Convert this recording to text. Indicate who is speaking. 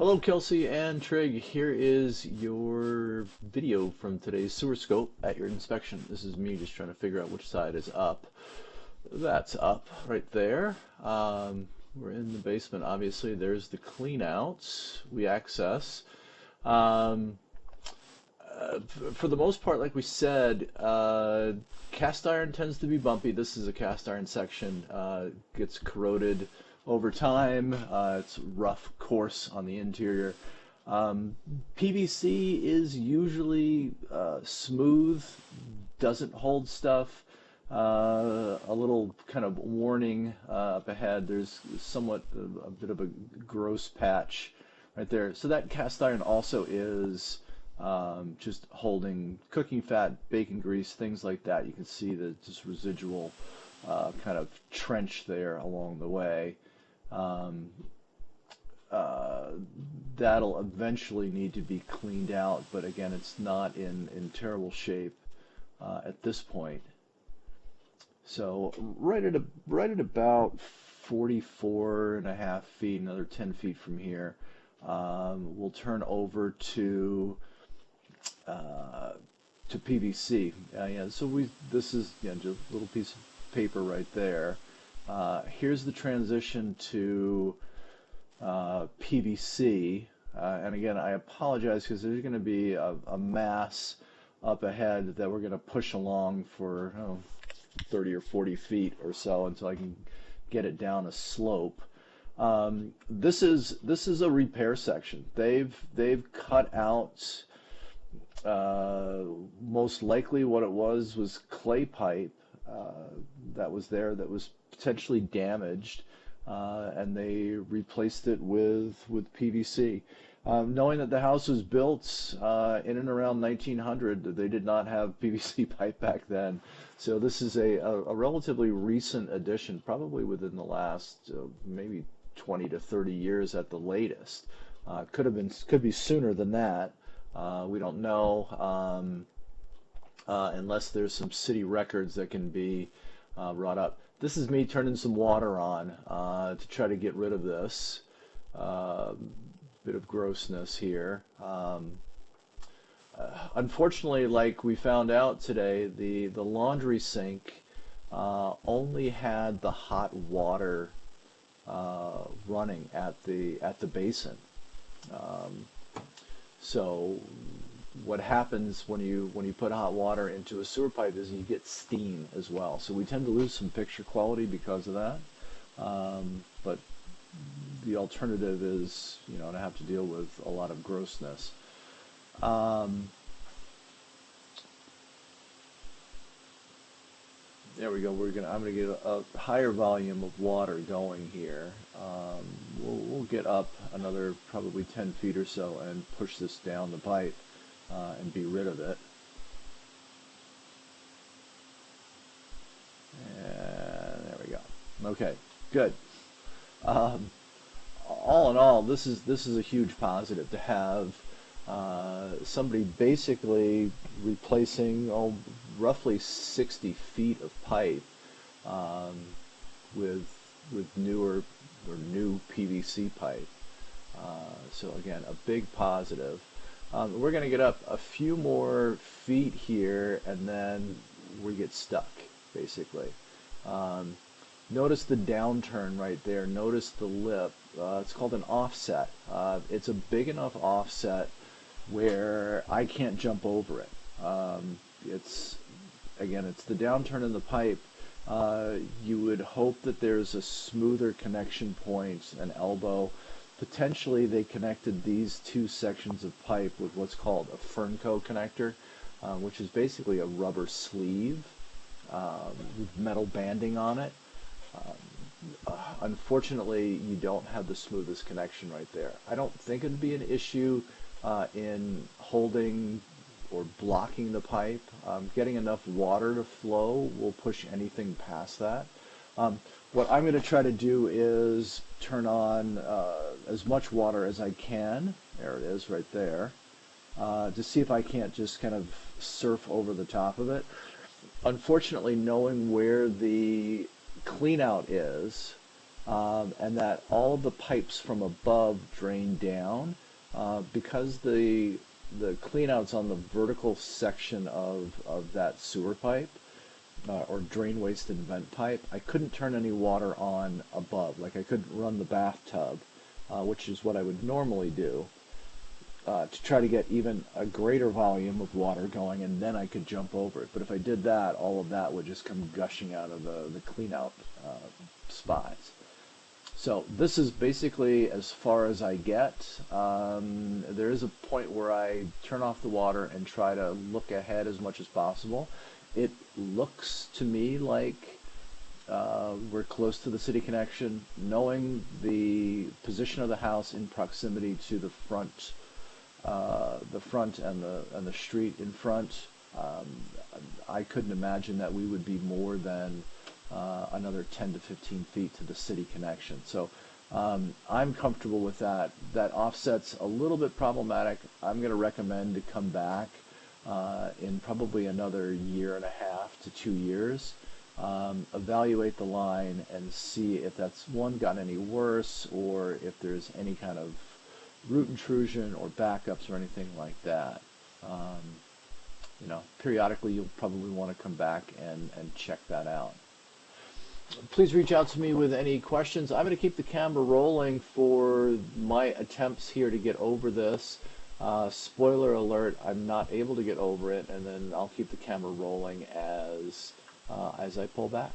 Speaker 1: Hello, Kelsey and Trig. Here is your video from today's sewer scope at your inspection. This is me just trying to figure out which side is up. That's up right there. We're in the basement, obviously. There's the clean outs we access. Um, for the most part, like we said, cast iron tends to be bumpy. This is a cast iron section. Gets corroded over time. It's rough, coarse on the interior. PVC is usually smooth, doesn't hold stuff. A little kind of warning up ahead. There's somewhat a bit of a gross patch right there. So that cast iron also is just holding cooking fat, bacon grease, things like that. You can see the just residual kind of trench there along the way. Um, uh, that'll eventually need to be cleaned out, but again, it's not in terrible shape at this point. So right at about 44 and a half feet, another 10 feet from here, we'll turn over uh, to PVC. Yeah, so this is just a little piece of paper right there. Here's the transition to PVC. And again, I apologize because there's going to be a mass up ahead that we're going to push along for 30 or 40 feet or so until I can get it down a slope. This is a repair section. They've cut out most likely what it was clay pipe that was there that was potentially damaged, and they replaced it with PVC. Knowing that the house was built in and around 1900, they did not have PVC pipe back then. So this is a relatively recent addition, probably within the last maybe 20 to 30 years at the latest. Could be sooner than that. We don't know, unless there's some city records that can be brought up. This is me turning some water on to try to get rid of this bit of grossness here. Unfortunately, like we found out today, the laundry sink only had the hot water running at the basin. Um, so what happens when you put hot water into a sewer pipe is you get steam as well. So we tend to lose some picture quality because of that. But the alternative is, to have to deal with a lot of grossness. Um, there we go. I'm gonna get a higher volume of water going here. We'll get up another probably 10 feet or so and push this down the pipe and be rid of it. And there we go. Okay, good. Um, all in all, this is a huge positive to have somebody basically replacing roughly 60 feet of pipe um, with newer or new PVC pipe. So again, a big positive. We're going to get up a few more feet here, and then we get stuck, basically. Um, Notice the downturn right there. Notice the lip. It's called an offset. It's a big enough offset where I can't jump over it. It's Again, it's the downturn in the pipe. You would hope that there's a smoother connection point, an elbow. Potentially they connected these two sections of pipe with what's called a Fernco connector, which is basically a rubber sleeve with metal banding on it. Unfortunately, you don't have the smoothest connection right there. I don't think it'd be an issue in holding or blocking the pipe. Getting enough water to flow will push anything past that. What I'm going to try to do is turn on as much water as I can. There it is right there. To see if I can't just kind of surf over the top of it. Unfortunately, knowing where the clean out is, and that all of the pipes from above drain down because the cleanouts on the vertical section of that sewer pipe or drain waste and vent pipe, I couldn't turn any water on above. Like I couldn't run the bathtub, which is what I would normally do, to try to get even a greater volume of water going, and then I could jump over it. But if I did that, all of that would just come gushing out of the clean out spots. So this is basically as far as I get. There is a point where I turn off the water and try to look ahead as much as possible. It looks to me like we're close to the city connection, knowing the position of the house in proximity to the front and the street in front. I couldn't imagine that we would be more than another 10 to 15 feet to the city connection. So I'm comfortable with that. That offset's a little bit problematic. I'm going to recommend to come back in probably another year and a half to 2 years, evaluate the line and see if that's one gotten any worse or if there's any kind of root intrusion or backups or anything like that. Periodically you'll probably want to come back and check that out. Please reach out to me with any questions. I'm going to keep the camera rolling for my attempts here to get over this. Spoiler alert, I'm not able to get over it, and then I'll keep the camera rolling as I pull back.